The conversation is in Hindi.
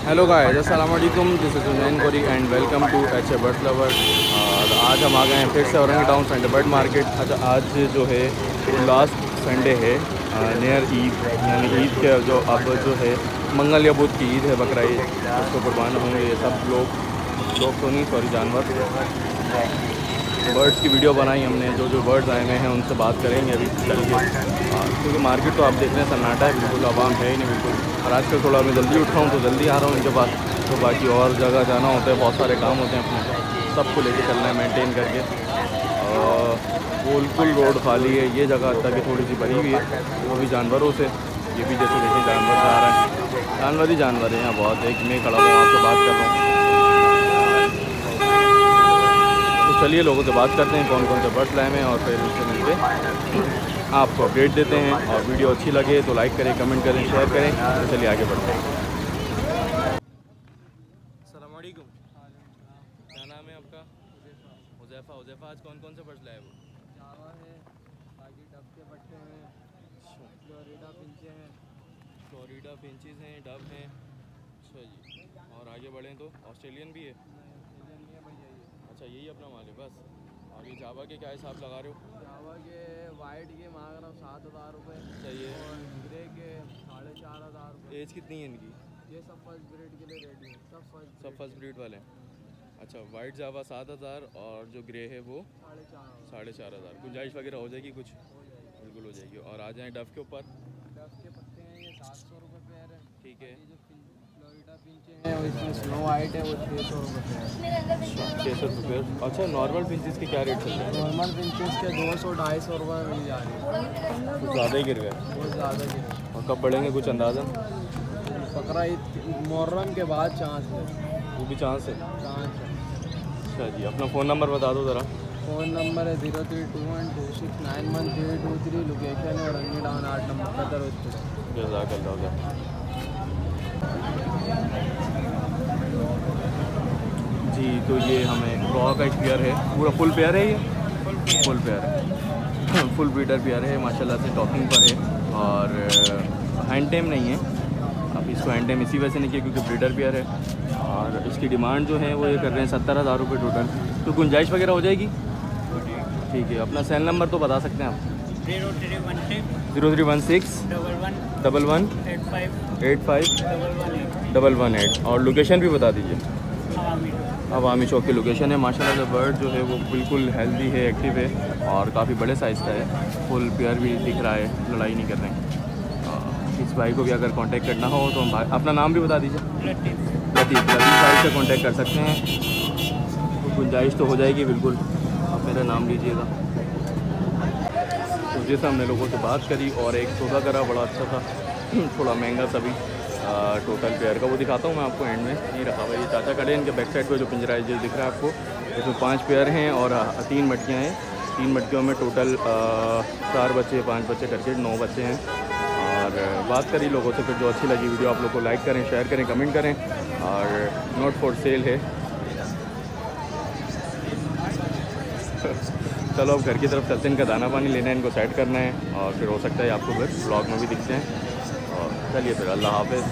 हेलो गाइस, अस्सलाम वालेकुम। This is Hunain Ghori and welcome to H A bird lover. और आज हम आ गए हैं फिर से Orangi town Sunday bird market. अच्छा, आज जो है लास्ट संडे है नियर ईद, यानी ईद के जो अब जो है मंगल या बुध की ईद है, बकरा ईद, उसको कुर्बान होंगे ये सब लोग तो नहीं, सॉरी, जानवर। बर्ड्स की वीडियो बनाई हमने, जो बर्ड्स आए हुए हैं उनसे बात करेंगे अभी चल के, क्योंकि मार्केट तो आप देख रहे हैं सन्नाटा है, बिल्कुल आवाम है ही नहीं बिल्कुल। और आजकल थोड़ा मैं जल्दी उठ रहा हूँ तो जल्दी आ रहा हूँ इनके पास, तो बाकी और जगह जाना होता है, बहुत सारे काम होते हैं अपने, सबको लेके चलना है मेंटेन करके। बिल्कुल रोड खाली है, ये जगह तक थोड़ी सी भरी हुई है, वो भी जानवरों से। ये भी जैसे देखिए जानवर जा रहा है, जानवर है यहाँ बहुत। एक मैं खड़ा हुआ आपसे बात कर रहा हूँ, तो चलिए लोगों से बात करते हैं कौन कौन से बर्ड्स लाए हैं और फिर उनसे मिलके आपको अपडेट देते हैं। और वीडियो अच्छी लगे तो लाइक करें, कमेंट करें, शेयर करें। तो चलिए आगे बढ़ते हैं। अस्सलाम वालेकुम, क्या नाम है आपका? हुज़ैफ़ा। आज कौन कौन से बर्ड्स लाए? वो जावा है, बाकी डब के पट्टे हैं, फ्लोरिडा पिंचे हैं, फ्लोरिडा पिंचेस हैं, डब हैं। अच्छा जी, और आगे बढ़ें तो ऑस्ट्रेलियन भी है? ऑस्ट्रेलियन नहीं है भैया ये। अच्छा, यही अपना माल है बस। और ये जावा के क्या हिसाब लगा रहे हो? जावा के वाइट के मांग रहा हूँ 7,000 रुपये, चाहिए। और ग्रे के 4,500 रुपये। एज कितनी है इनकी? ये सब फर्स्ट ब्रीड के लिए रेडी है, सब फर्स्ट ब्रीड वाले हैं। अच्छा, वाइट जावा 7,000 और जो ग्रे है वो 4,500। 4,500। गुंजाइश वगैरह हो जाएगी कुछ? हो जाएगी, बिल्कुल हो जाएगी। और आ जाएँ डफ के ऊपर। डब के पत्ते हैं ये 700 रुपये पेयर है। ठीक है। ये जो फ्लोरिडा पिंचे हैं और इसमें स्नो वाइट है वो 600 रुपये पेयर। 600 रुपये। अच्छा, नॉर्मल पिंचेस के क्या रेट चल रहे हैं? नॉर्मल पिंचेस के 200-250 रुपये मिल जा रही है। कुछ ज़्यादा ही गिर गए? बहुत ज़्यादा गिरे। और कब बढ़ेंगे कुछ अंदाज़ा? बकरा ईद मुहर्रम के बाद चांस है। वो भी चांस है? चांस है। अच्छा जी, अपना फ़ोन नंबर बता दो ज़रा। फ़ोन नंबर है 0321269123। लोकेशन है औरंगी टाउन 8 नंबर कदर हॉस्पिटल। जज़ाकल्लाह। जी, तो ये हमें रॉ का एक पेयर है, पूरा फुल पेयर है ये? फुल पेयर है, फुल ब्रीडर पेयर है माशाल्लाह से, टॉकिंग पर है। और हैंड टेम नहीं है, अब इसको हैंड टेम इसी वजह से नहीं किया क्योंकि ब्रीडर पेयर है। और इसकी डिमांड जो है वो ये कर रहे हैं 70,000 रुपये टोटल। तो गुंजाइश वगैरह हो जाएगी? ठीक है। अपना सेल नंबर तो बता सकते हैं आप? 0316 11 85 118। और लोकेशन भी बता दीजिए। अवामी चौक की लोकेशन है। माशाल्लाह से बर्ड जो है वो बिल्कुल हेल्दी है, एक्टिव है और काफ़ी बड़े साइज़ का है। फुल पेयर भी दिख रहा है, लड़ाई नहीं कर रहे हैं। इस भाई को भी अगर कांटेक्ट करना हो तो हम अपना नाम भी बता दीजिए। लतीफ़ भाई से कांटेक्ट कर सकते हैं, तो गुंजाइश तो हो जाएगी बिल्कुल। आप मेरा नाम लीजिएगा। तो जैसे हमने लोगों से बात करी और एक सौदा करा बड़ा अच्छा था, थोड़ा महंगा सा भी, टोटल पेयर का वो दिखाता हूँ मैं आपको एंड में। नहीं रखा भाई, ये चाचा खड़े हैं, इनके बैक साइड पे जो पिंजरा है जो दिख रहा है आपको, इसमें 5 पेयर हैं और 3 मटकियाँ हैं। 3 मटकियों में टोटल 4 बच्चे 5 बच्चे करके 9 बच्चे हैं। और बात करी लोगों से, फिर जो अच्छी लगी वीडियो आप लोग को लाइक करें, शेयर करें, कमेंट करें। और नॉट फॉर सेल है। चलो अब घर की तरफ चलते हैं, इनका दाना पानी लेना है, इनको सेट करना है और फिर हो सकता है आपको फिर ब्लॉग में भी दिखते हैं। और चलिए फिर, अल्लाह हाफ़िज़।